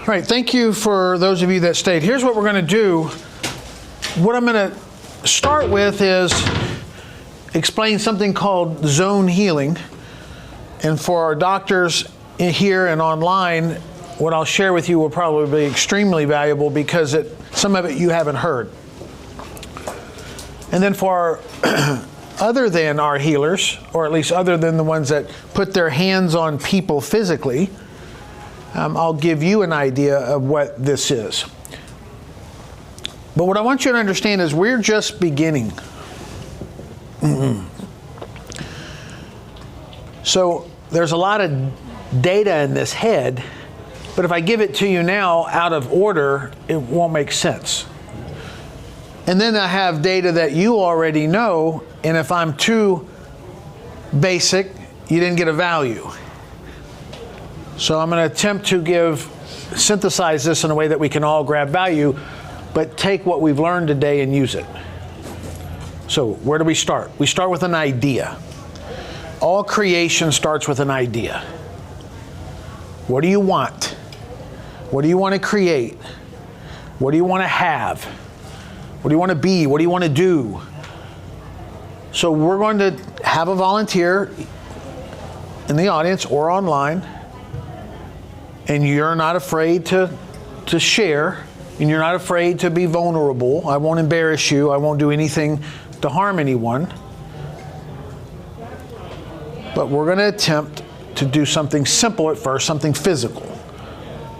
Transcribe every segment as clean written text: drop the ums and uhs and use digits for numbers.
All right, thank you for those of you that stayed. Here's what we're going to do. What I'm going to start with is explain something called zone healing. And for our doctors here and online, what I'll share with you will probably be extremely valuable because some of it you haven't heard. And then for other than our healers, or at least other than the ones that put their hands on people physically, I'll give you an idea of what this is. But what I want you to understand is we're just beginning. So there's a lot of data in this head, but if I give it to you now out of order, it won't make sense. And then I have data that you already know, and if I'm too basic, you didn't get a value. So I'm going to attempt to synthesize this in a way that we can all grab value, but take what we've learned today and use it. So where do we start? We start with an idea. All creation starts with an idea. What do you want? What do you want to create? What do you want to have? What do you want to be? What do you want to do? So we're going to have a volunteer in the audience or online, and you're not afraid to share, and you're not afraid to be vulnerable. I won't embarrass you. I won't do anything to harm anyone. But we're going to attempt to do something simple at first, something physical.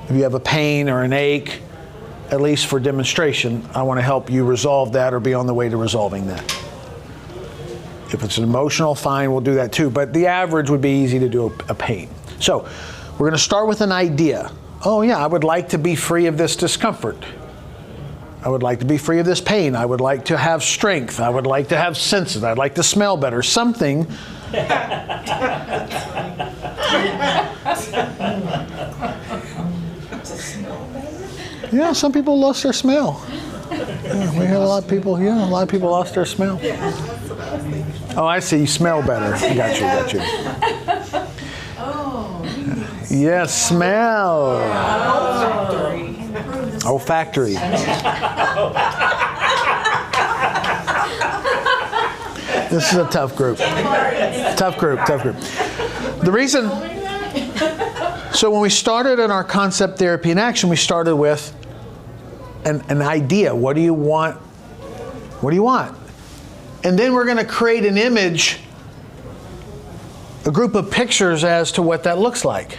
If you have a pain or an ache, at least for demonstration, I want to help you resolve that or be on the way to resolving that. If it's an emotional, fine, we'll do that too. But the average would be easy to do a pain. So we're going to start with an idea. Oh yeah, I would like to be free of this discomfort. I would like to be free of this pain. I would like to have strength. I would like to have senses. I'd like to smell better. Something. Yeah, some people lost their smell. Yeah, we had a lot of people. Yeah, a lot of people lost their smell. Oh, I see. You smell better. Got you. Yes, smell. Olfactory. This is a tough group. Tough group. The reason, so when we started in our concept therapy in action, we started with an idea. What do you want? What do you want? And then we're going to create an image, a group of pictures as to what that looks like.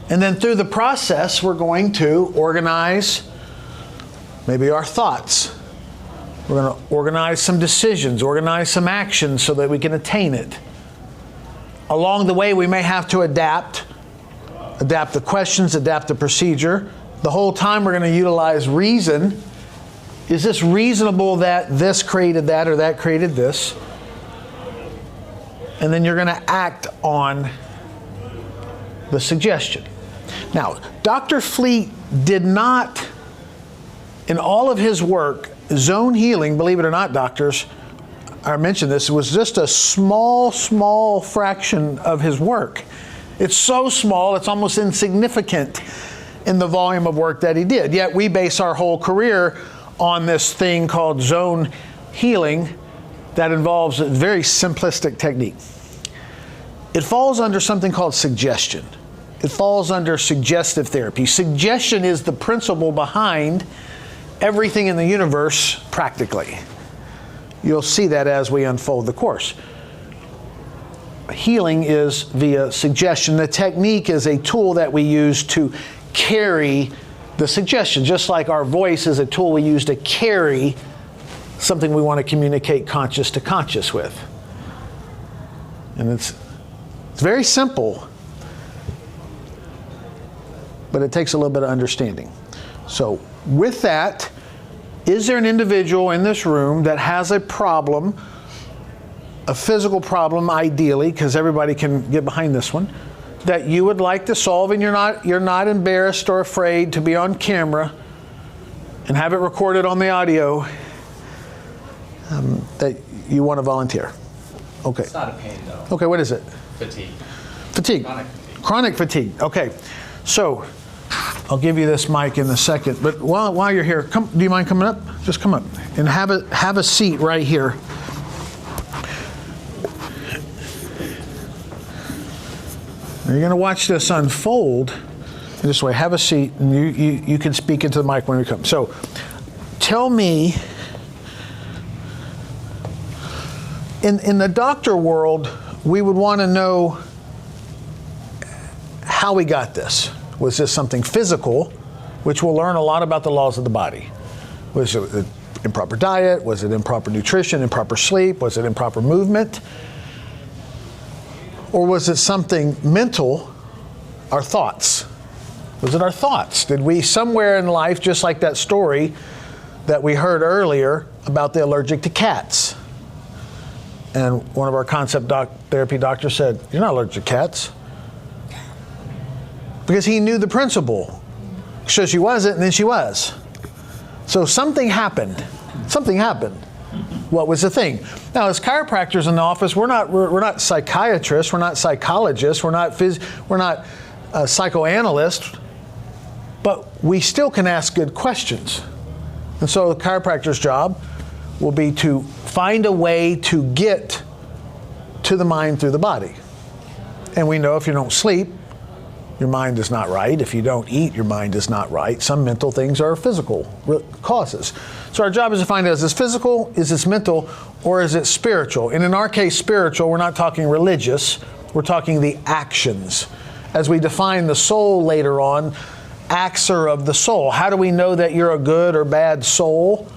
And then through the process, we're going to organize maybe our thoughts. We're going to organize some decisions, organize some actions so that we can attain it. Along the way, we may have to adapt the questions, adapt the procedure. The whole time we're going to utilize reason. Is this reasonable that this created that or that created this? And then you're going to act on the suggestion. Now, Dr. Fleet did not, in all of his work, zone healing, believe it or not, doctors, I mentioned this, it was just a small fraction of his work. It's so small, it's almost insignificant in the volume of work that he did. Yet we base our whole career on this thing called zone healing that involves a very simplistic technique. It falls under something called suggestion. It falls under suggestive therapy. Suggestion is the principle behind everything in the universe practically. You'll see that as we unfold the course. Healing is via suggestion. The technique is a tool that we use to carry the suggestion, just like our voice is a tool we use to carry something we want to communicate conscious to conscious with. And it's very simple, but it takes a little bit of understanding. So with that, is there an individual in this room that has a problem, a physical problem ideally, because everybody can get behind this one, that you would like to solve and you're not embarrassed or afraid to be on camera and have it recorded on the audio, that you want to volunteer? Okay. It's not a pain though. Okay, what is it? Fatigue. Fatigue. Chronic fatigue. Chronic fatigue. Okay. So, I'll give you this mic in a second, but while you're here, do you mind coming up? Just come up and have a seat right here. You're going to watch this unfold this way. Have a seat, and you can speak into the mic when we come. So, tell me, in the doctor world, we would want to know how we got this. Was this something physical, which we'll learn a lot about the laws of the body? Was it improper diet? Was it improper nutrition, improper sleep? Was it improper movement? Or was it something mental, our thoughts? Was it our thoughts? Did we somewhere in life, just like that story that we heard earlier about the allergic to cats? And one of our concept therapy doctors said, "You're not allergic to cats." Because he knew the principle. So she wasn't, and then she was. So something happened. Something happened. What was the thing? Now, as chiropractors in the office, we're not psychiatrists, we're not psychologists, we're not psychoanalysts, but we still can ask good questions. And so the chiropractor's job will be to find a way to get to the mind through the body. And we know if you don't sleep, your mind is not right. If you don't eat, your mind is not right. Some mental things are physical causes. So our job is to find out, is this physical, is this mental, or is it spiritual? And in our case, spiritual, we're not talking religious, we're talking the actions. As we define the soul later on, acts are of the soul. How do we know that you're a good or bad soul,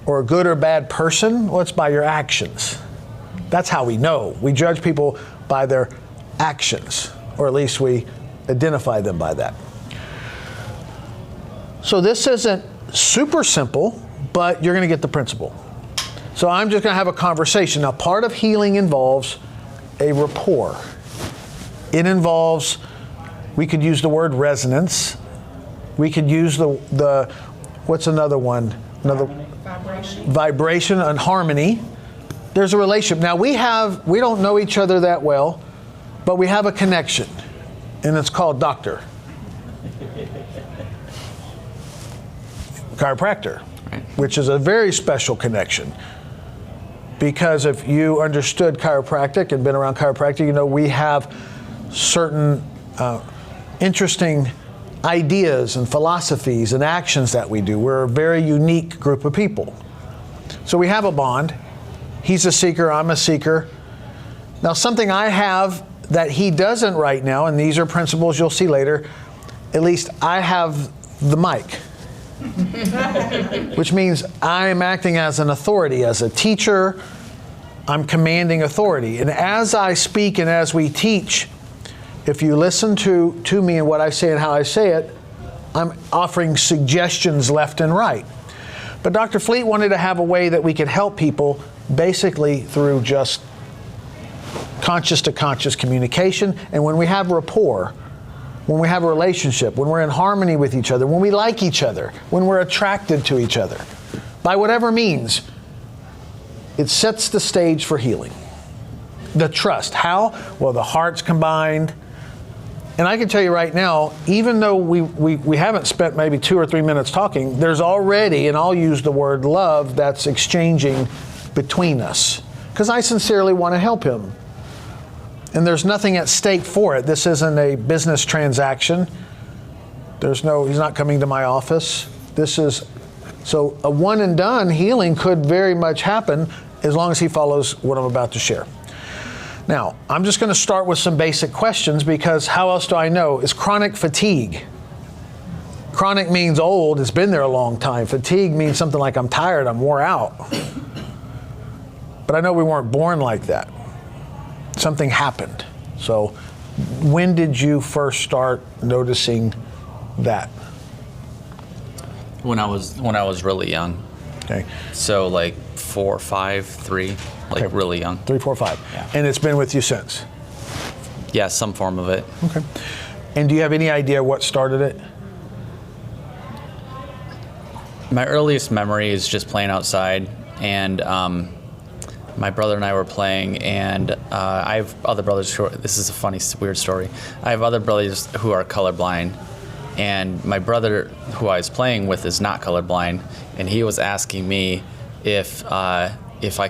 or a good or bad person? Well, it's by your actions. That's how we know. We judge people by their actions, or at least we identify them by that. So this isn't super simple, but you're going to get the principle. So I'm just going to have a conversation. Now, part of healing involves a rapport. It involves, we could use the word resonance. We could use the what's another one? Vibration and harmony. There's a relationship. Now we don't know each other that well, but we have a connection. And it's called doctor. Chiropractor, which is a very special connection. Because if you understood chiropractic and been around chiropractic, you know we have certain interesting ideas and philosophies and actions that we do. We're a very unique group of people. So we have a bond. He's a seeker, I'm a seeker. Now something I have that he doesn't right now, and these are principles you'll see later, at least I have the mic. Which means I'm acting as an authority, as a teacher, I'm commanding authority. And as I speak and as we teach, if you listen to me and what I say and how I say it, I'm offering suggestions left and right. But Dr. Fleet wanted to have a way that we could help people basically through just conscious to conscious communication. And when we have rapport, when we have a relationship, when we're in harmony with each other, when we like each other, when we're attracted to each other, by whatever means, it sets the stage for healing. The trust. How? Well, the hearts combined. And I can tell you right now, even though we haven't spent maybe 2 or 3 minutes talking, there's already, and I'll use the word love, that's exchanging between us. Because I sincerely want to help him. And there's nothing at stake for it. This isn't a business transaction. He's not coming to my office. So a one and done healing could very much happen as long as he follows what I'm about to share. Now, I'm just going to start with some basic questions because how else do I know? Is chronic fatigue. Chronic means old, it's been there a long time. Fatigue means something like I'm tired, I'm wore out. But I know we weren't born like that. Something happened. So when did you first start noticing that? When I was really young. Okay. So like 4, 5, 3, like okay. Really young. 3, 4, 5. Yeah. And it's been with you since? Yeah, some form of it. Okay. And do you have any idea what started it? My earliest memory is just playing outside, and my brother and I were playing, and I have other brothers this is a funny, weird story. I have other brothers who are colorblind, and my brother who I was playing with is not colorblind, and he was asking me if I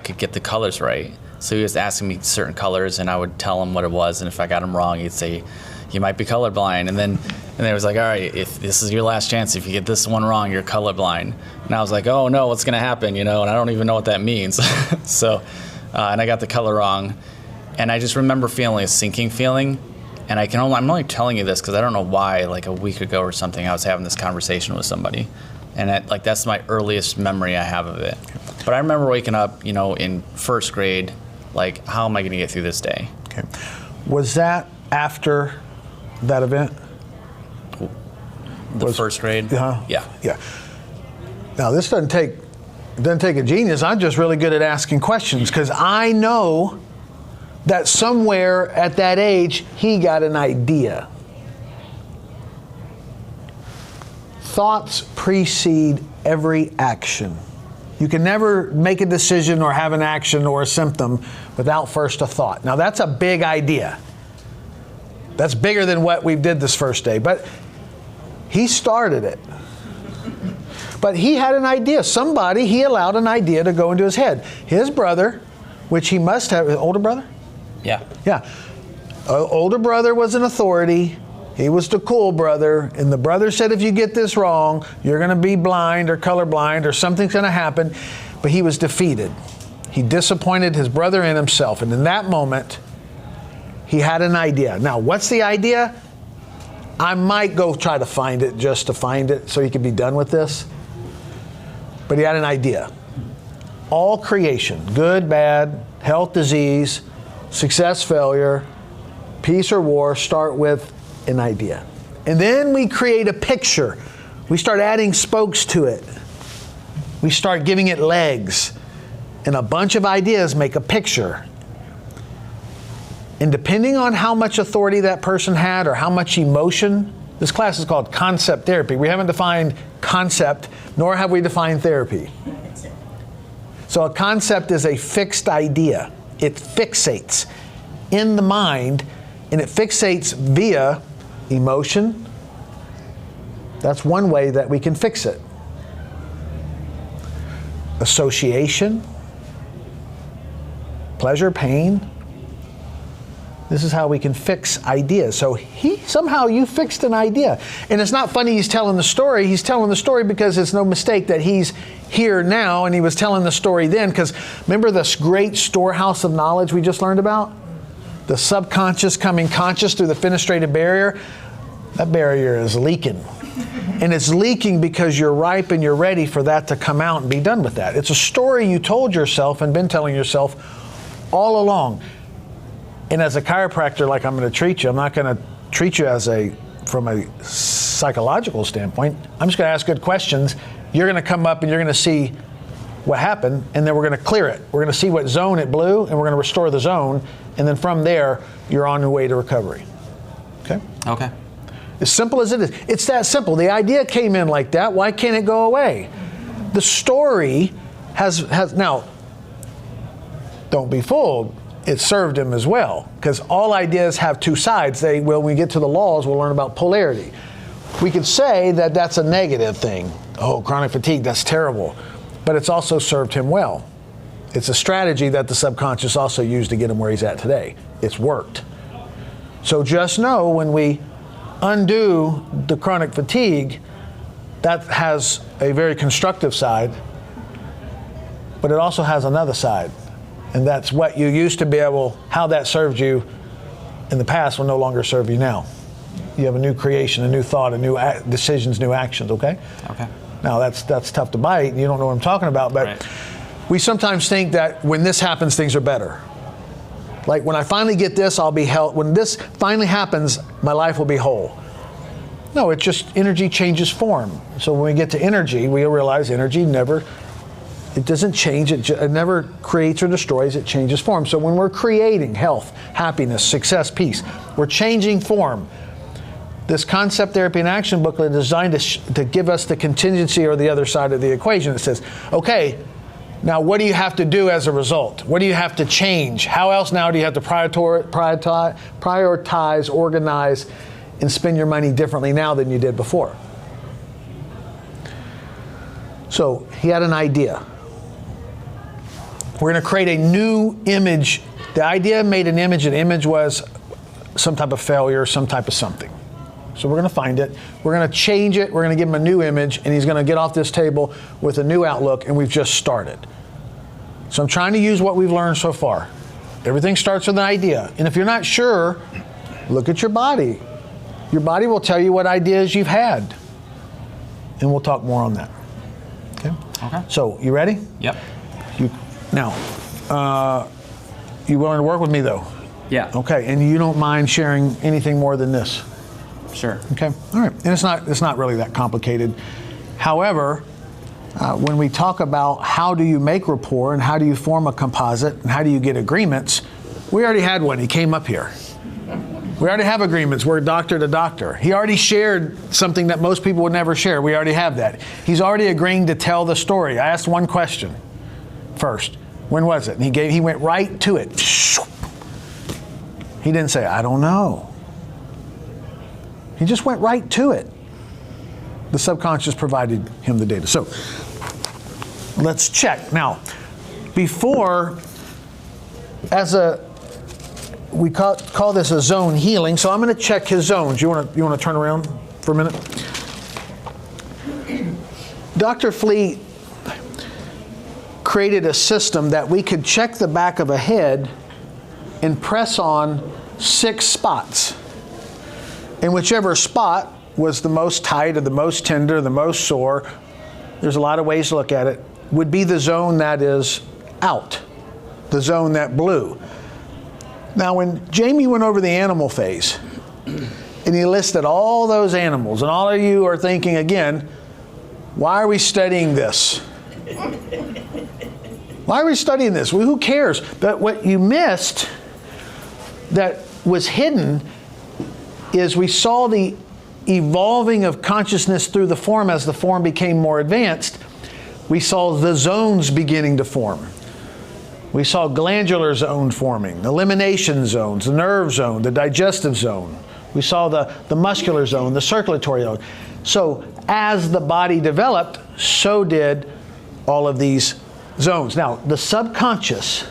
could get the colors right. So he was asking me certain colors, and I would tell him what it was, and if I got him wrong, he'd say, "You might be colorblind." And then it was like, "All right, if this is your last chance, if you get this one wrong, you're colorblind." And I was like, "Oh no, what's gonna happen?" And I don't even know what that means. So, and I got the color wrong, and I just remember feeling a sinking feeling. And I'm only telling you this because I don't know why. Like a week ago or something, I was having this conversation with somebody, and that's my earliest memory I have of it. But I remember waking up, in first grade, like, how am I going to get through this day? Okay. Was that after that event? First grade? Yeah. Yeah. Now, this doesn't take a genius. I'm just really good at asking questions because I know that somewhere at that age, he got an idea. Thoughts precede every action. You can never make a decision or have an action or a symptom without first a thought. Now, that's a big idea. That's bigger than what we did this first day. But he started it. But he had an idea. He allowed an idea to go into his head. His brother, which he must have, older brother? Yeah. Yeah. Older brother was an authority. He was the cool brother. And the brother said, if you get this wrong, you're going to be blind or colorblind or something's going to happen. But he was defeated. He disappointed his brother and himself. And in that moment, he had an idea. Now, what's the idea? I might go try to find it just to find it so he could be done with this. But he had an idea. All creation, good, bad, health, disease, success, failure, peace or war, start with an idea. And then we create a picture. We start adding spokes to it. We start giving it legs. And a bunch of ideas make a picture. And depending on how much authority that person had or how much emotion, this class is called concept therapy. We haven't defined concept, nor have we defined therapy. So a concept is a fixed idea. It fixates in the mind, and it fixates via emotion. That's one way that we can fix it. Association, pleasure, pain. This is how we can fix ideas. So somehow you fixed an idea. And it's not funny he's telling the story. He's telling the story because it's no mistake that he's here now and he was telling the story then. Because remember this great storehouse of knowledge we just learned about? The subconscious coming conscious through the fenestrated barrier. That barrier is leaking. And it's leaking because you're ripe and you're ready for that to come out and be done with that. It's a story you told yourself and been telling yourself all along. And as a chiropractor, like I'm going to treat you, I'm not going to treat you from a psychological standpoint. I'm just going to ask good questions. You're going to come up and you're going to see what happened, and then we're going to clear it. We're going to see what zone it blew, and we're going to restore the zone. And then from there, you're on your way to recovery. Okay? Okay. As simple as it is. It's that simple. The idea came in like that. Why can't it go away? The story has now, don't be fooled. It served him as well, because all ideas have two sides. When we get to the laws, we'll learn about polarity. We could say that that's a negative thing. Oh, chronic fatigue, that's terrible. But it's also served him well. It's a strategy that the subconscious also used to get him where he's at today. It's worked. So just know when we undo the chronic fatigue, that has a very constructive side, but it also has another side. And that's what you used to be able, how that served you in the past will no longer serve you now. You have a new creation, a new thought, a new decisions, new actions, okay? Okay. Now that's tough to bite. You don't know what I'm talking about, but right. We sometimes think that when this happens, things are better. Like when I finally get this, I'll be healthy. When this finally happens, my life will be whole. No, it's just energy changes form. So when we get to energy, we realize energy it doesn't change, it never creates or destroys, it changes form. So when we're creating health, happiness, success, peace, we're changing form. This concept therapy and action booklet is designed to give us the contingency or the other side of the equation. It says, okay, Now, what do you have to do as a result? What do you have to change? How else now do you have to prioritize, organize, and spend your money differently now than you did before? So he had an idea. We're going to create a new image. The idea made an image. An image was some type of failure, some type of something. So we're going to find it. We're going to change it. We're going to give him a new image, and he's going to get off this table with a new outlook, and we've just started. So I'm trying to use what we've learned so far. Everything starts with an idea. And if you're not sure, look at your body. Your body will tell you what ideas you've had. And we'll talk more on that. Okay? Okay. So, you ready? Yep. Now, you willing to work with me, though? Yeah. Okay, and you don't mind sharing anything more than this? Sure. Okay, all right. And it's not really that complicated. However, when we talk about how do you make rapport and how do you form a composite and how do you get agreements, we already had one. He came up here. We already have agreements. We're doctor to doctor. He already shared something that most people would never share. We already have that. He's already agreeing to tell the story. I asked one question first. When was it? And he went right to it. He didn't say, I don't know. He just went right to it. The subconscious provided him the data. So let's check. Now, before, we call this a zone healing, so I'm going to check his zones. You want to turn around for a minute? Dr. Fleet created a system that we could check the back of a head and press on 6 spots. And whichever spot was the most tight or the most tender, the most sore, there's a lot of ways to look at it, would be the zone that is out, the zone that blew. Now, when Jamie went over the animal phase, and he listed all those animals, and all of you are thinking again, why are we studying this? Why are we studying this? Well, who cares? But what you missed that was hidden is we saw the evolving of consciousness through the form as the form became more advanced. We saw the zones beginning to form. We saw glandular zone forming, elimination zones, the nerve zone, the digestive zone. We saw the muscular zone, the circulatory zone. So as the body developed, so did all of these zones. Now, the subconscious,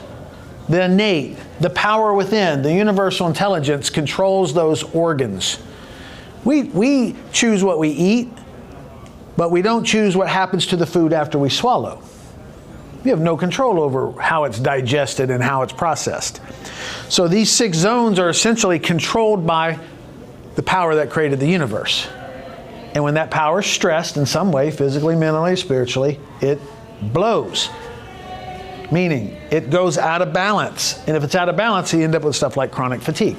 the innate, the power within, the universal intelligence controls those organs. We choose what we eat, but we don't choose what happens to the food after we swallow. We have no control over how it's digested and how it's processed. So these 6 zones are essentially controlled by the power that created the universe. And when that power is stressed in some way, physically, mentally, spiritually, it blows. Meaning, it goes out of balance. And if it's out of balance, you end up with stuff like chronic fatigue.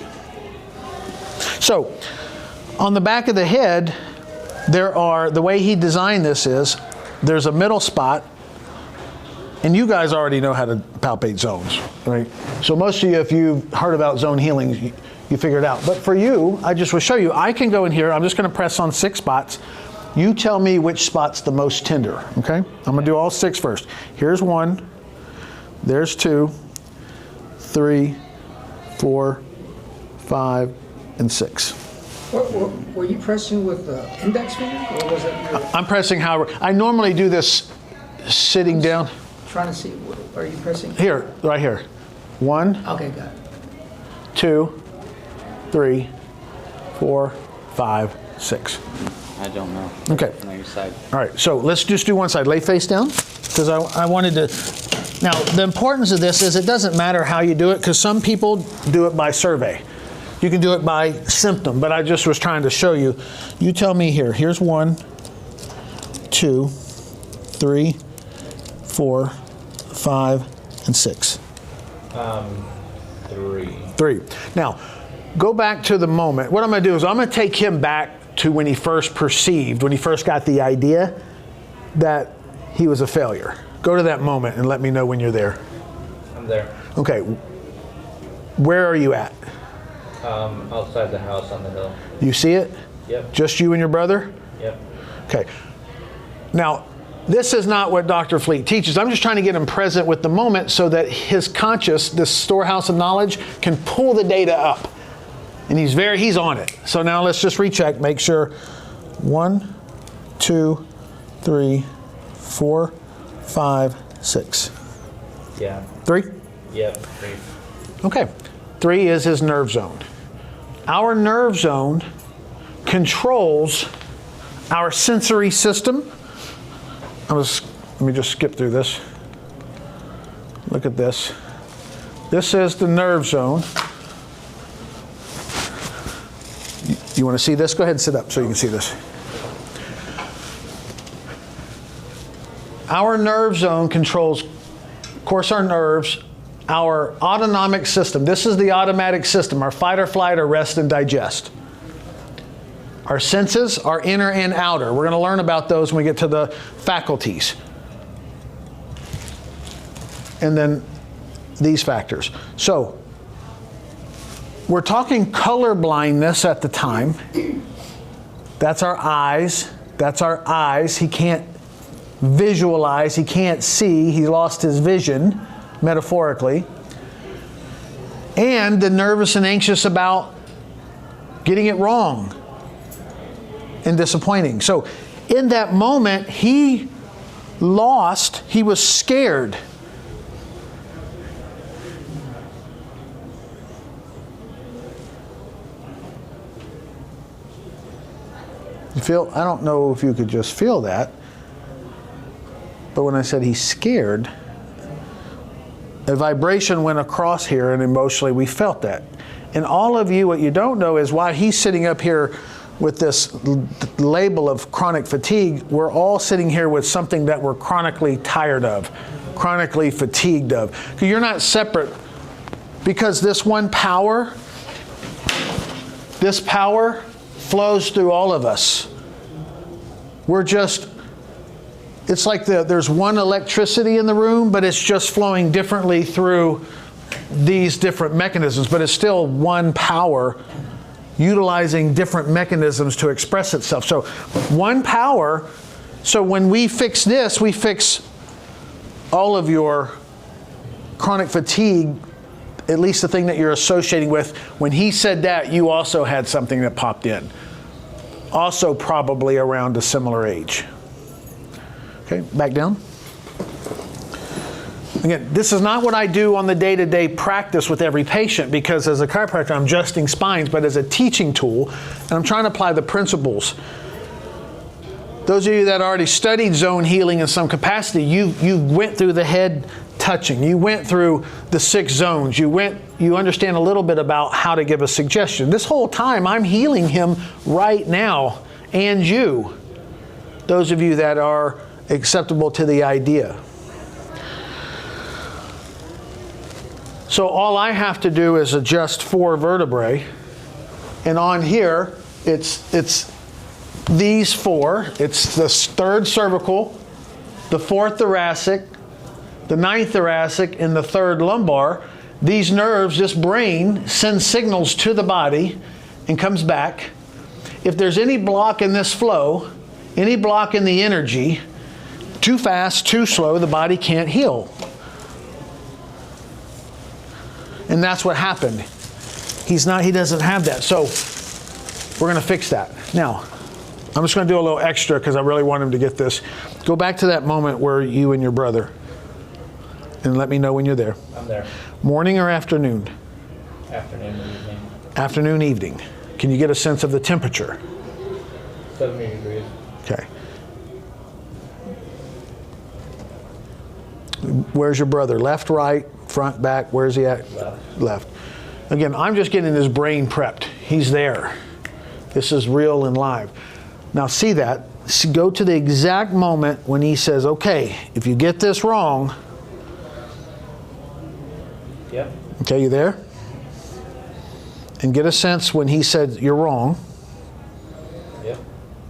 So, on the back of the head, the way he designed this is, there's a middle spot, and you guys already know how to palpate zones, right? So most of you, if you've heard about zone healing, you figure it out. But for you, I just will show you, I can go in here, I'm just going to press on 6 spots. You tell me which spot's the most tender, okay? I'm going to do all 6 first. Here's 1, there's 2, 3, 4, 5, and 6. Were you pressing with the index finger, or was it your... I'm pressing however. I normally do this sitting down. Trying to see, are you pressing? Here, right here. 1, Okay, got it. 2, 3, 4, 5, 6. I don't know. Okay. On your side. All right, so let's just do one side. Lay face down, because I wanted to... Now, the importance of this is it doesn't matter how you do it, because some people do it by survey. You can do it by symptom, but I just was trying to show you. You tell me here. Here's 1, 2, 3, 4, 5, and 6. 3. Now, go back to the moment. What I'm going to do is I'm going to take him back to when he first perceived, when he first got the idea that he was a failure. Go to that moment and let me know when you're there. I'm there. Okay. Where are you at? Outside the house on the hill. You see it? Yep. Just you and your brother? Yep. Okay. Now, This is not what Dr. Fleet teaches. I'm just trying to get him present with the moment so that his conscious, this storehouse of knowledge, can pull the data up. And he's on it. So now let's just recheck, make sure. 1, 2, 3, 4, 5, 6. Yeah. 3? Yep. 3. Okay. 3 is his nerve zone. Our nerve zone controls our sensory system. Let me just skip through this. Look at this. This is the nerve zone. You want to see this? Go ahead and sit up so you can see this. Our nerve zone controls, of course, our nerves, our autonomic system. This is the automatic system, our fight or flight or rest and digest. Our senses are inner and outer. We're going to learn about those when we get to the faculties. And then these factors. So, we're talking color blindness at the time. That's our eyes. That's our eyes. He can't visualize. He can't see. He lost his vision, metaphorically. And the nervous and anxious about getting it wrong and disappointing. So in that moment, he was scared. I don't know if you could just feel that, but when I said he's scared, a vibration went across here, and emotionally we felt that. And all of you, what you don't know is why he's sitting up here with this label of chronic fatigue. We're all sitting here with something that we're chronically tired of, chronically fatigued of. Because you're not separate, because this power flows through all of us. It's like there's one electricity in the room, but it's just flowing differently through these different mechanisms, but it's still one power utilizing different mechanisms to express itself. So one power, so when we fix this, we fix all of your chronic fatigue, at least the thing that you're associating with. When he said that, you also had something that popped in. Also probably around a similar age. Okay, back down. Again, this is not what I do on the day-to-day practice with every patient, because as a chiropractor, I'm adjusting spines, but as a teaching tool, and I'm trying to apply the principles. Those of you that already studied zone healing in some capacity, you went through the head touching. You went through the 6 zones. You understand a little bit about how to give a suggestion. This whole time, I'm healing him right now, and you. Those of you that are acceptable to the idea. So all I have to do is adjust 4 vertebrae, and on here, it's these 4. It's the 3rd cervical, the 4th thoracic, the 9th thoracic, and the 3rd lumbar. These nerves, this brain, sends signals to the body and comes back. If there's any block in this flow, any block in the energy, too fast, too slow, the body can't heal. And that's what happened. He doesn't have that. So we're going to fix that. Now, I'm just going to do a little extra because I really want him to get this. Go back to that moment where you and your brother, and let me know when you're there. I'm there. Morning or afternoon? Afternoon and evening. Afternoon, evening. Can you get a sense of the temperature? 70 degrees. Okay. Where's your brother? Left, right, front, back? Where's he at? Left. Left. Again, I'm just getting his brain prepped. He's there. This is real and live. Now see that. Go to the exact moment when he says, okay, if you get this wrong. Yep. Okay, you there? And get a sense when he said you're wrong. Yep.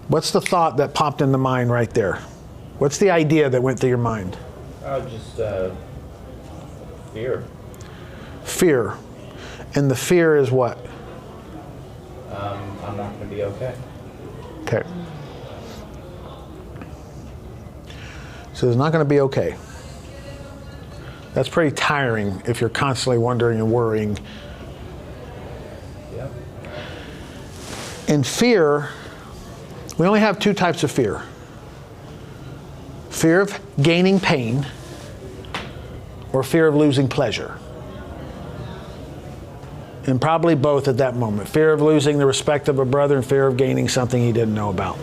What's the thought that popped in the mind right there? What's the idea that went through your mind? Just fear. Fear. And the fear is what? I'm not going to be okay. Okay. So it's not going to be okay. That's pretty tiring if you're constantly wondering and worrying. Yep. In fear, we only have two types of fear. Fear of gaining pain or fear of losing pleasure. And probably both at that moment. Fear of losing the respect of a brother and fear of gaining something he didn't know about.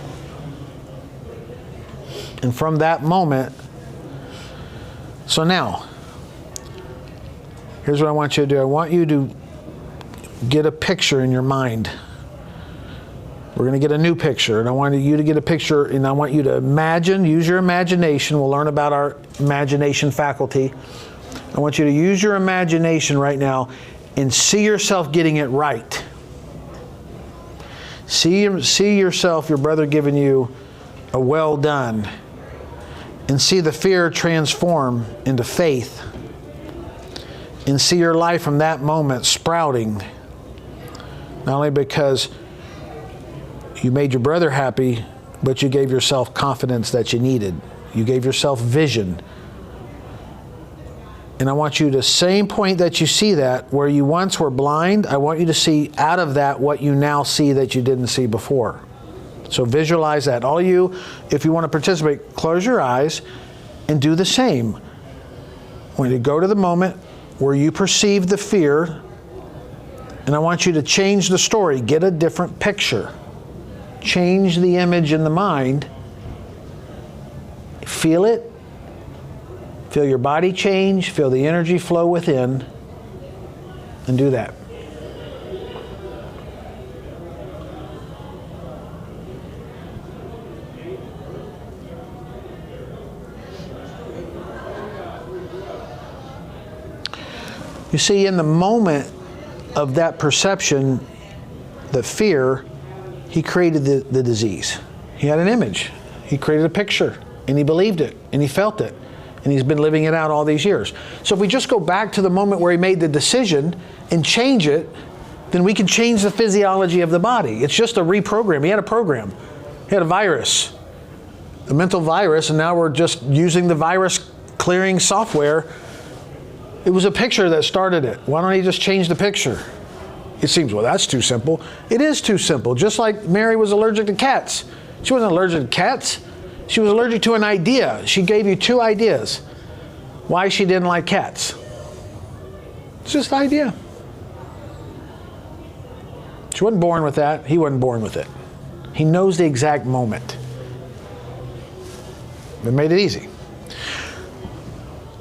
And from that moment, so now, here's what I want you to do. I want you to get a picture in your mind. We're going to get a new picture, and I want you to get a picture, and I want you to imagine, use your imagination. We'll learn about our imagination faculty. I want you to use your imagination right now and see yourself getting it right. See yourself, your brother giving you a well done, and see the fear transform into faith, and see your life from that moment sprouting, not only because you made your brother happy, but you gave yourself confidence that you needed. You gave yourself vision. And I want you to, same point that you see that, where you once were blind, I want you to see out of that what you now see that you didn't see before. So visualize that. All of you, if you want to participate, close your eyes and do the same. When you go to the moment where you perceive the fear, and I want you to change the story, get a different picture. Change the image in the mind. Feel it. Feel your body change. Feel the energy flow within. And do that. You see, in the moment of that perception, the fear, he created the disease. He had an image. He created a picture, and he believed it, and he felt it, and he's been living it out all these years. So if we just go back to the moment where he made the decision and change it, then we can change the physiology of the body. It's just a reprogram. He had a program. He had a virus, a mental virus, and now we're just using the virus clearing software. It was a picture that started it. Why don't he just change the picture? It seems, well, that's too simple. It is too simple. Just like Mary was allergic to cats. She wasn't allergic to cats. She was allergic to an idea. She gave you two ideas why she didn't like cats. It's just an idea. She wasn't born with that. He wasn't born with it. He knows the exact moment. It made it easy.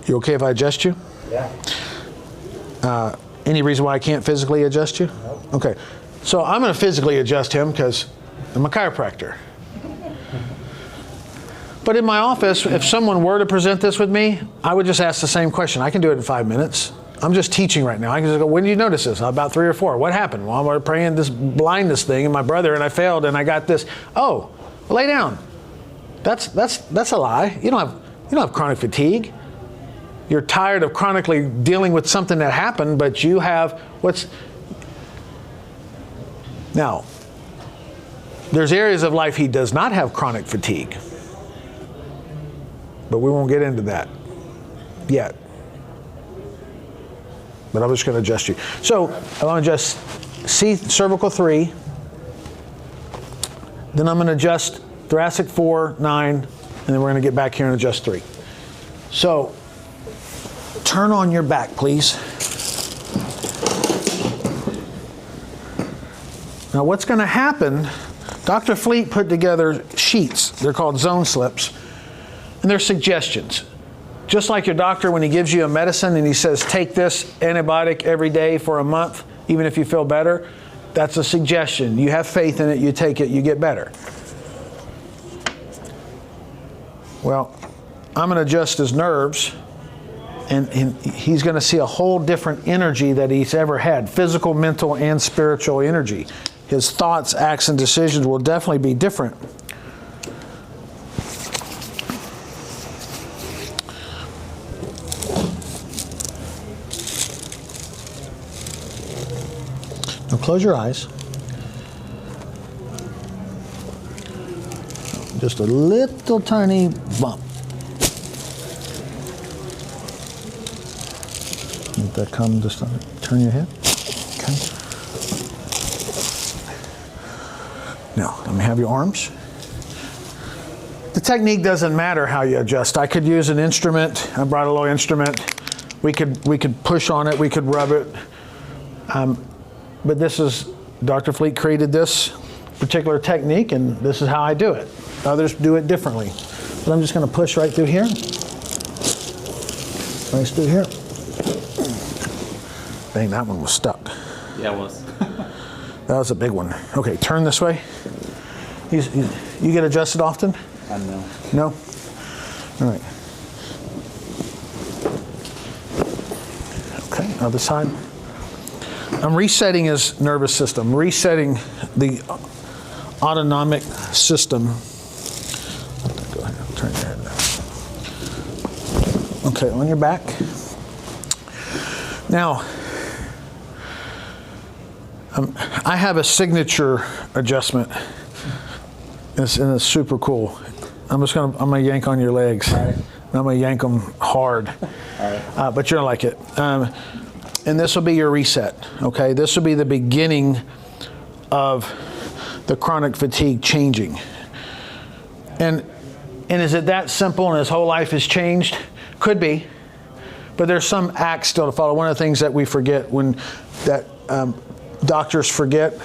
You okay if I adjust you? Yeah. Any reason why I can't physically adjust you? Nope. Okay. So I'm going to physically adjust him because I'm a chiropractor. But in my office, if someone were to present this with me, I would just ask the same question. I can do it in 5 minutes. I'm just teaching right now. I can just go, when did you notice this? About 3 or 4. What happened? Well, I was praying this blindness thing and my brother, and I failed and I got this. Oh, lay down. That's a lie. You don't have chronic fatigue. You're tired of chronically dealing with something that happened, but you have Now, there's areas of life he does not have chronic fatigue. But we won't get into that yet. But I'm just going to adjust you. So I'm going to adjust cervical 3. Then I'm going to adjust thoracic 4, 9, and then we're going to get back here and adjust 3. So turn on your back, please. Now what's going to happen, Dr. Fleet put together sheets. They're called zone slips. And they're suggestions. Just like your doctor when he gives you a medicine and he says, take this antibiotic every day for a month, even if you feel better, that's a suggestion. You have faith in it, you take it, you get better. Well, I'm going to adjust his nerves, and he's going to see a whole different energy that he's ever had, physical, mental, and spiritual energy. His thoughts, acts, and decisions will definitely be different. Now close your eyes. Just a little tiny bump. that come just turn your head. Okay. Now, let me have your arms. The technique doesn't matter how you adjust. I could use an instrument. I brought a little instrument. We could push on it. We could rub it. But this is, Dr. Fleet created this particular technique, and this is how I do it. Others do it differently. But I'm just going to push right through here. Right through here. Dang, that one was stuck. Yeah, it was. That was a big one. Okay, turn this way. You get adjusted often? No. No? All right. Okay, other side. I'm resetting his nervous system, resetting the autonomic system. Go ahead, turn your head down. Okay, on your back. Now, I have a signature adjustment. And it's super cool. I'm gonna yank on your legs. All right. I'm gonna yank them hard. All right. But you're gonna like it. And this will be your reset, okay? This will be the beginning of the chronic fatigue changing. And is it that simple and his whole life has changed? Could be, but there's some acts still to follow. One of the things that we forget doctors forget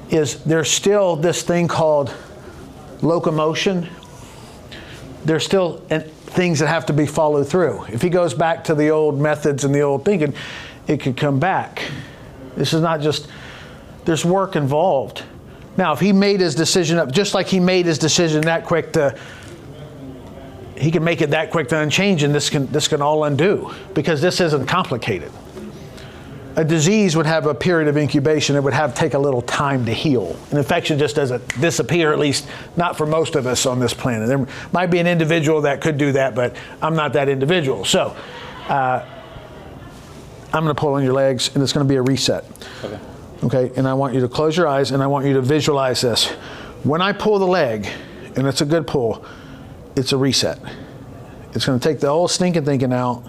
is there's still this thing called locomotion. There's still things that have to be followed through. If he goes back to the old methods and the old thinking, it could come back. This is not just, there's work involved. Now, if he made his decision up, just like he made his decision that quick he can make it that quick to unchange, and this can all undo, because this isn't complicated. A disease would have a period of incubation. It would take a little time to heal. An infection just doesn't disappear, at least not for most of us on this planet. There might be an individual that could do that, but I'm not that individual. So I'm going to pull on your legs, and it's going to be a reset. Okay. Okay, and I want you to close your eyes, and I want you to visualize this. When I pull the leg, and it's a good pull, it's a reset. It's going to take the old stinking thinking out,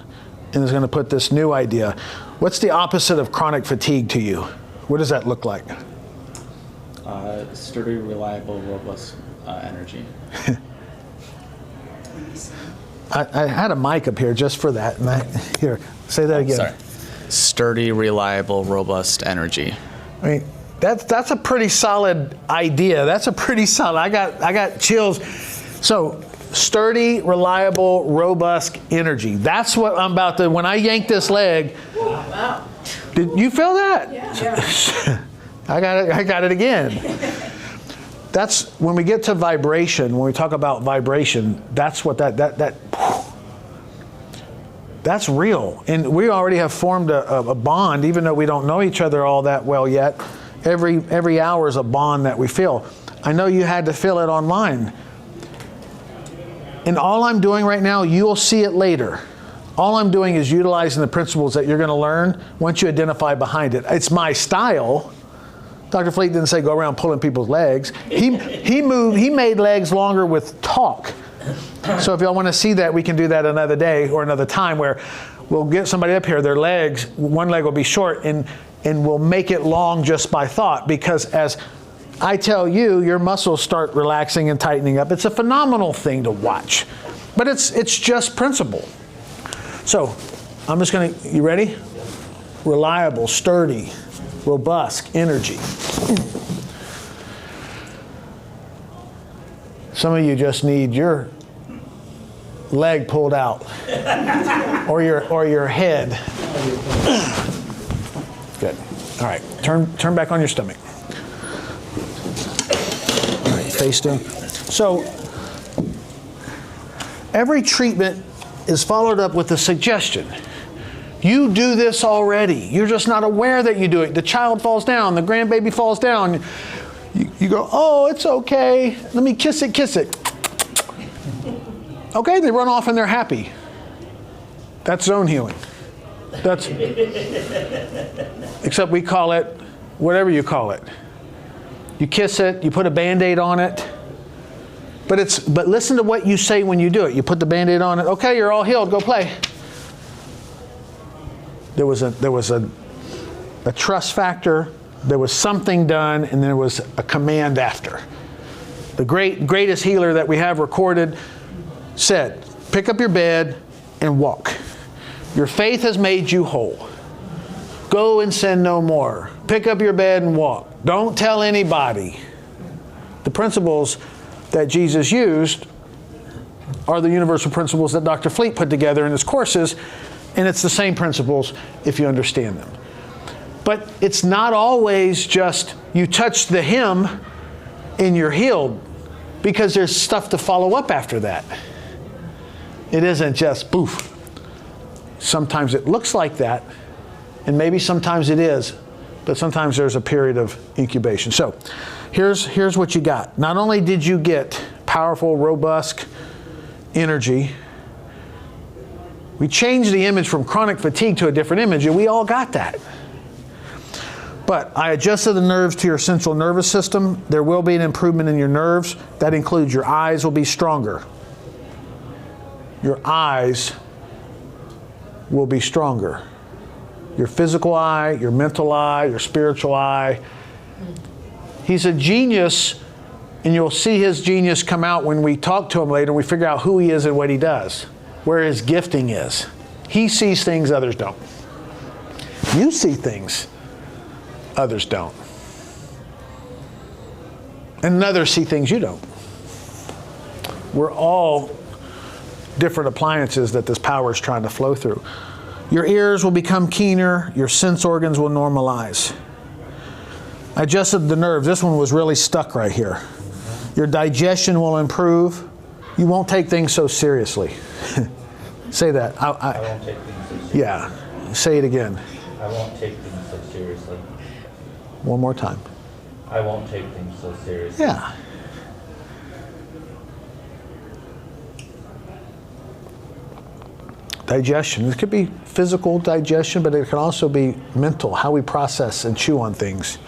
and it's going to put this new idea. What's the opposite of chronic fatigue to you? What does that look like? Sturdy, reliable, robust energy. I had a mic up here just for that. And here, say that again. Sorry. Sturdy, reliable, robust energy. I mean, that's a pretty solid idea. That's a pretty solid. I got chills. So, sturdy, reliable, robust energy. That's what I'm about to. When I yank this leg, Wow. did you feel that? Yeah. I got it again. That's when we get to vibration. When we talk about vibration, that's what that's real. And we already have formed a bond, even though we don't know each other all that well yet. Every hour is a bond that we feel. I know you had to feel it online. And all I'm doing right now, you'll see it later. All I'm doing is utilizing the principles that you're going to learn once you identify behind it. It's my style. Dr. Fleet didn't say go around pulling people's legs. He made legs longer with talk. So if y'all want to see that, we can do that another day or another time where we'll get somebody up here, their legs, one leg will be short, and we'll make it long just by thought, because as I tell you, your muscles start relaxing and tightening up. It's a phenomenal thing to watch, but it's just principle. So I'm just going to, you ready? Reliable, sturdy, robust, energy. Some of you just need your leg pulled out or your head. Good. All right, turn back on your stomach. All right, face down. So every treatment is followed up with a suggestion. You do this already. You're just not aware that you do it. The child falls down, the grandbaby falls down. You go, oh, it's okay. Let me kiss it, kiss it. Okay, they run off and they're happy. That's zone healing. That's, except we call it whatever you call it. You kiss it, you put a Band-Aid on it. But listen to what you say when you do it. You put the Band-Aid on it. Okay, you're all healed. Go play. There was a trust factor, there was something done, and there was a command after. The greatest healer that we have recorded said, pick up your bed and walk. Your faith has made you whole. Go and sin no more. Pick up your bed and walk. Don't tell anybody. The principles that Jesus used are the universal principles that Dr. Fleet put together in his courses, and it's the same principles if you understand them. But it's not always just you touch the hem and you're healed, because there's stuff to follow up after that. It isn't just poof. Sometimes it looks like that, and maybe sometimes it is, but sometimes there's a period of incubation. So here's what you got. Not only did you get powerful, robust energy, we changed the image from chronic fatigue to a different image, and we all got that. But I adjusted the nerves to your central nervous system. There will be an improvement in your nerves. That includes your eyes will be stronger. Your eyes will be stronger. Your physical eye, your mental eye, your spiritual eye. He's a genius, and you'll see his genius come out when we talk to him later and we figure out who he is and what he does, where his gifting is. He sees things others don't. You see things others don't. And others see things you don't. We're all different appliances that this power is trying to flow through. Your ears will become keener. Your sense organs will normalize. I adjusted the nerves. This one was really stuck right here. Your digestion will improve. You won't take things so seriously. Say that. I won't take things so seriously. Yeah. Say it again. I won't take things so seriously. One more time. I won't take things so seriously. Yeah. Digestion. It could be physical digestion, but it can also be mental, how we process and chew on things.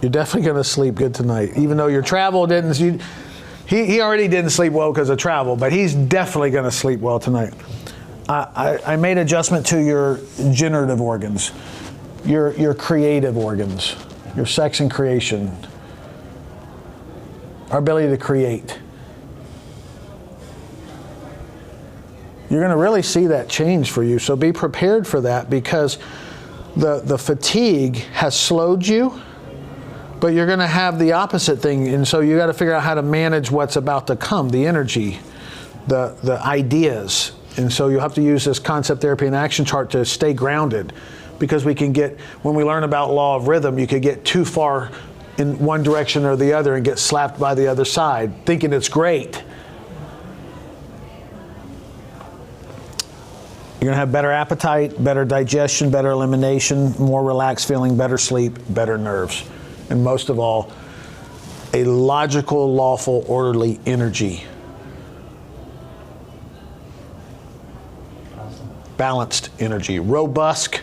You're definitely going to sleep good tonight, even though your travel didn't. He already didn't sleep well because of travel, but he's definitely going to sleep well tonight. I made adjustment to your generative organs, your creative organs, your sex and creation, our ability to create. You're going to really see that change for you, so be prepared for that, because the fatigue has slowed you, but you're going to have the opposite thing, and so you got to figure out how to manage what's about to come, the energy, the ideas. And so you'll have to use this concept therapy and action chart to stay grounded, because we can get, when we learn about law of rhythm, you could get too far in one direction or the other and get slapped by the other side, thinking it's great. You're going to have better appetite, better digestion, better elimination, more relaxed feeling, better sleep, better nerves. And most of all, a logical, lawful, orderly energy. Awesome. Balanced energy, robust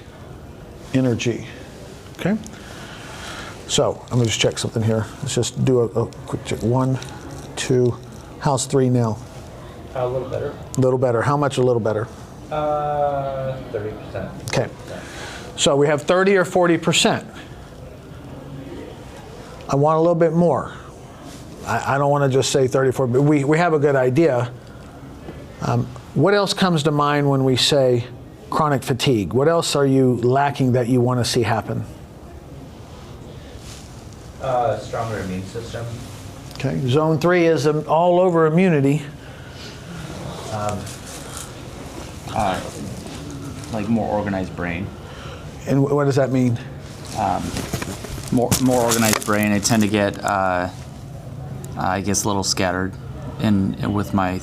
energy. Okay? So, I'm going to just check something here. Let's just do a quick check. 1, 2, how's 3 now? A little better. A little better. How much a little better? 30%. Okay. So we have 30 or 40%. I want a little bit more. I don't want to just say 34, but we have a good idea. What else comes to mind when we say chronic fatigue? What else are you lacking that you want to see happen? Stronger immune system. Okay. Zone 3 is all over immunity. Like more organized brain. And what does that mean? More organized brain. I tend to get, I guess, a little scattered with my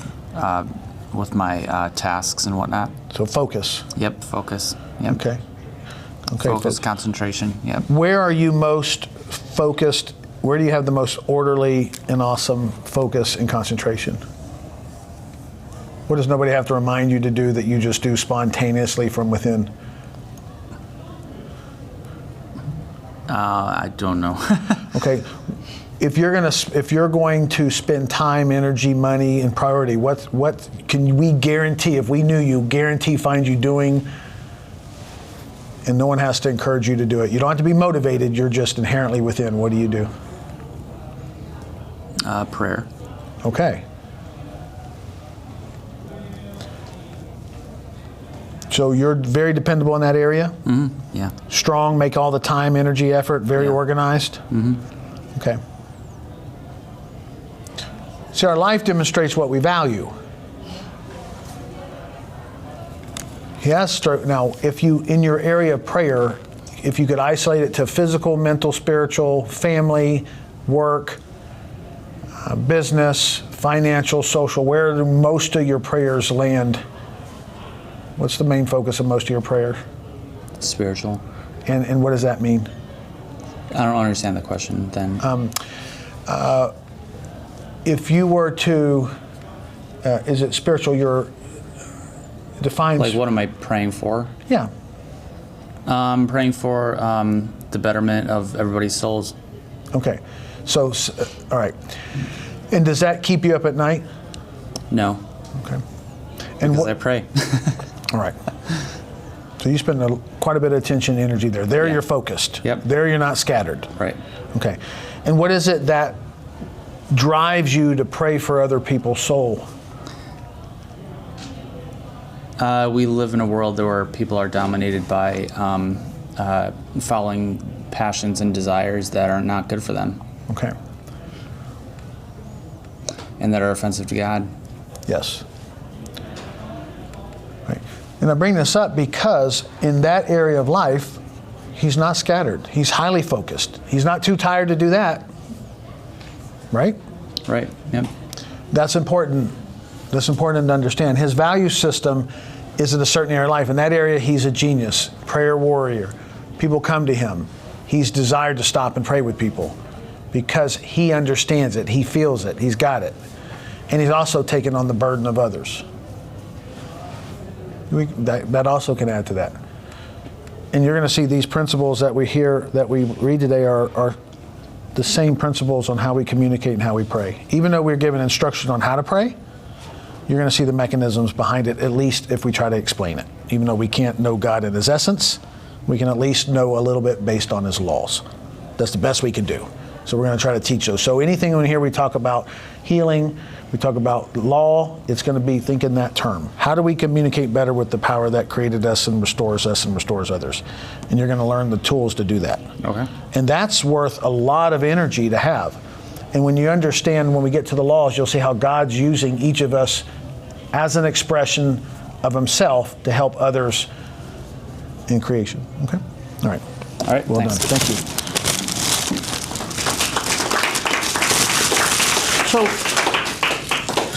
tasks and whatnot. So focus. Yep, focus. Yep. Okay. Okay. Focus, concentration. Yep. Where are you most focused? Where do you have the most orderly and awesome focus and concentration? What does nobody have to remind you to do that you just do spontaneously from within? I don't know. Okay. if you're going to spend time, energy, money, and priority, what can we guarantee, if we knew you, guarantee find you doing, and no one has to encourage you to do it? You don't have to be motivated, you're just inherently within. What do you do? Prayer. Okay. So you're very dependable in that area? Yeah. Strong, make all the time, energy, effort, very organized? Okay. See, our life demonstrates what we value. Yes, now, if you, in your area of prayer, if you could isolate it to physical, mental, spiritual, family, work, business, financial, social, where do most of your prayers land? What's the main focus of most of your prayers? Spiritual. And what does that mean? I don't understand the question then. If you were to, is it spiritual? Defines. Like, what am I praying for? Yeah. I'm praying for the betterment of everybody's souls. Okay. So, all right. And does that keep you up at night? No. Okay. And Because I pray. all right. So you spend quite a bit of attention and energy there. There Yeah. you're focused. Yep. There you're not scattered. Right. Okay. And what is it that drives you to pray for other people's soul? We live in a world where people are dominated by following passions and desires that are not good for them Okay. and that are offensive to God. Yes. Right. And I bring this up because in that area of life, he's not scattered. He's highly focused. He's not too tired to do that. Right? Right. Yep. That's important. That's important to understand. His value system is in a certain area of life. In that area, he's a genius, prayer warrior. People come to him. He's desired to stop and pray with people because he understands it. He feels it. He's got it. And he's also taken on the burden of others. That also can add to that. And you're going to see these principles that we read today are the same principles on how we communicate and how we pray. Even though we're given instruction on how to pray, you're going to see the mechanisms behind it, at least if we try to explain it. Even though we can't know God in his essence, we can at least know a little bit based on his laws. That's the best we can do. So we're going to try to teach those. So anything in here we talk about healing, we talk about law, it's going to be think in that term. How do we communicate better with the power that created us and restores others? And you're going to learn the tools to do that. Okay. And that's worth a lot of energy to have. And when you understand, when we get to the laws, you'll see how God's using each of us as an expression of himself to help others in creation. Okay? All right. All right. Well thanks. done. Thank you.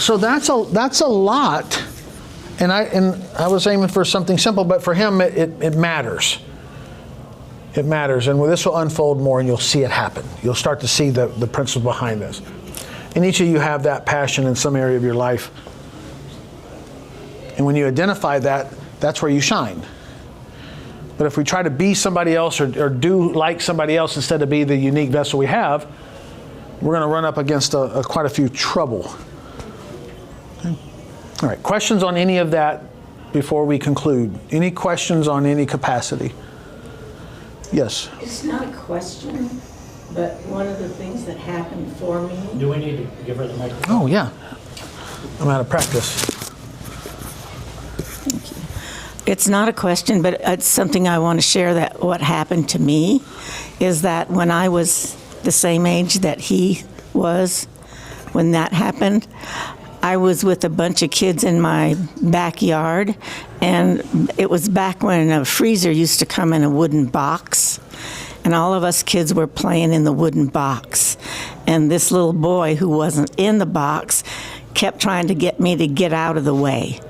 So that's a lot, and I was aiming for something simple, but for him it matters. It matters, and this will unfold more, and you'll see it happen. You'll start to see the principle behind this. And each of you have that passion in some area of your life, and when you identify that, that's where you shine. But if we try to be somebody else or do like somebody else instead of be the unique vessel we have, we're going to run up against quite a few trouble. Okay. All right, questions on any of that before we conclude? Any questions on any capacity? Yes? It's not a question, but one of the things that happened for me. Do we need to give her the microphone? Oh, yeah. I'm out of practice. It's not a question, but it's something I want to share. That what happened to me is that when I was the same age that he was when that happened, I was with a bunch of kids in my backyard, and it was back when a freezer used to come in a wooden box, and all of us kids were playing in the wooden box. And this little boy who wasn't in the box kept trying to get me to get out of the way.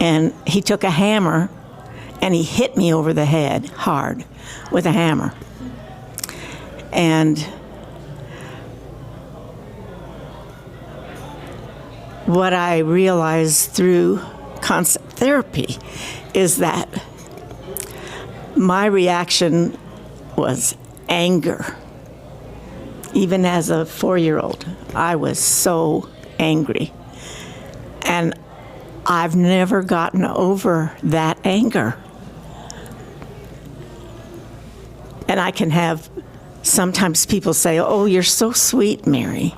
And he took a hammer and he hit me over the head hard with a hammer. And what I realized through concept therapy is that my reaction was anger. even as a 4-year-old, I was so angry. And I've never gotten over that anger. And I can have, sometimes people say, oh, you're so sweet, Mary.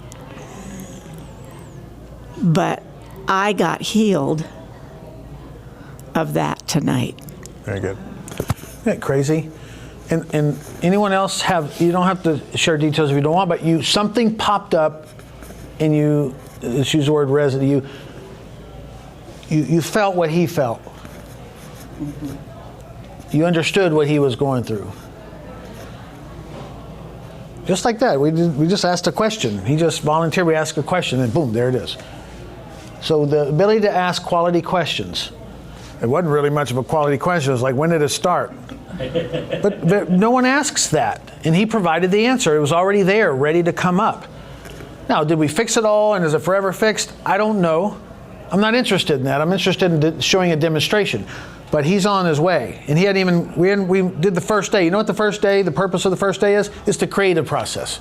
But I got healed of that tonight. Very good. Isn't that crazy? And anyone else have, you don't have to share details if you don't want, but something popped up and you, let's use the word residue, you felt what he felt. You understood what he was going through. Just like that, we just asked a question. He just volunteered, we asked a question, and boom, there it is. So the ability to ask quality questions. It wasn't really much of a quality question. It was like, when did it start? But no one asks that. And he provided the answer. It was already there, ready to come up. Now, did we fix it all and is it forever fixed? I don't know. I'm not interested in that. I'm interested in showing a demonstration. But he's on his way. And we did the first day. You know what the first day, the purpose of the first day is? It's the creative process.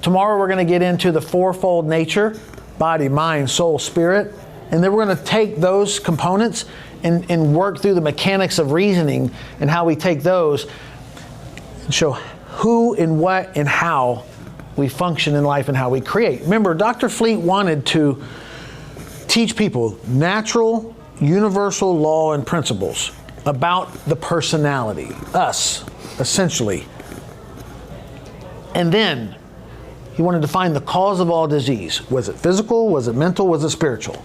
Tomorrow we're going to get into the fourfold nature, body, mind, soul, spirit. And then we're going to take those components and work through the mechanics of reasoning and how we take those and show who and what and how we function in life and how we create. Remember, Dr. Fleet wanted to teach people natural, universal law and principles about the personality, us, essentially. And then he wanted to find the cause of all disease. Was it physical? Was it mental? Was it spiritual?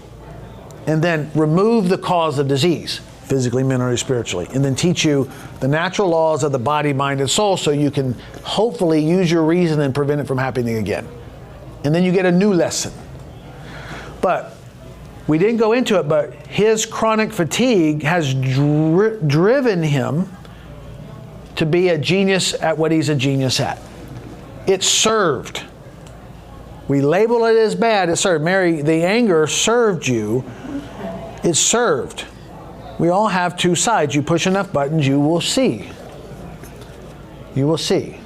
And then remove the cause of disease, physically, mentally, spiritually. And then teach you the natural laws of the body, mind, and soul so you can hopefully use your reason and prevent it from happening again. And then you get a new lesson. But we didn't go into it, but his chronic fatigue has driven him to be a genius at what he's a genius at. It served. We label it as bad, it served. Mary, the anger served you. It served. We all have two sides. You push enough buttons, you will see. You will see.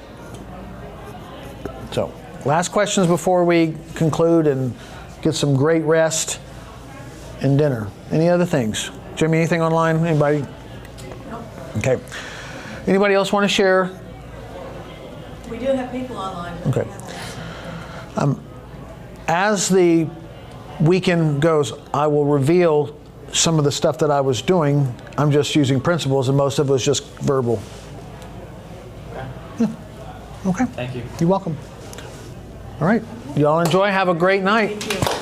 So, last questions before we conclude and get some great rest and dinner. Any other things? Jimmy, anything online? Anybody? No. Okay. Anybody else want to share? We do have people online. Okay. As the weekend goes, I will reveal some of the stuff that I was doing. I'm just using principles, and most of it was just verbal. Yeah. Okay. Thank you. You're welcome. All right. Y'all enjoy. Have a great night. Thank you.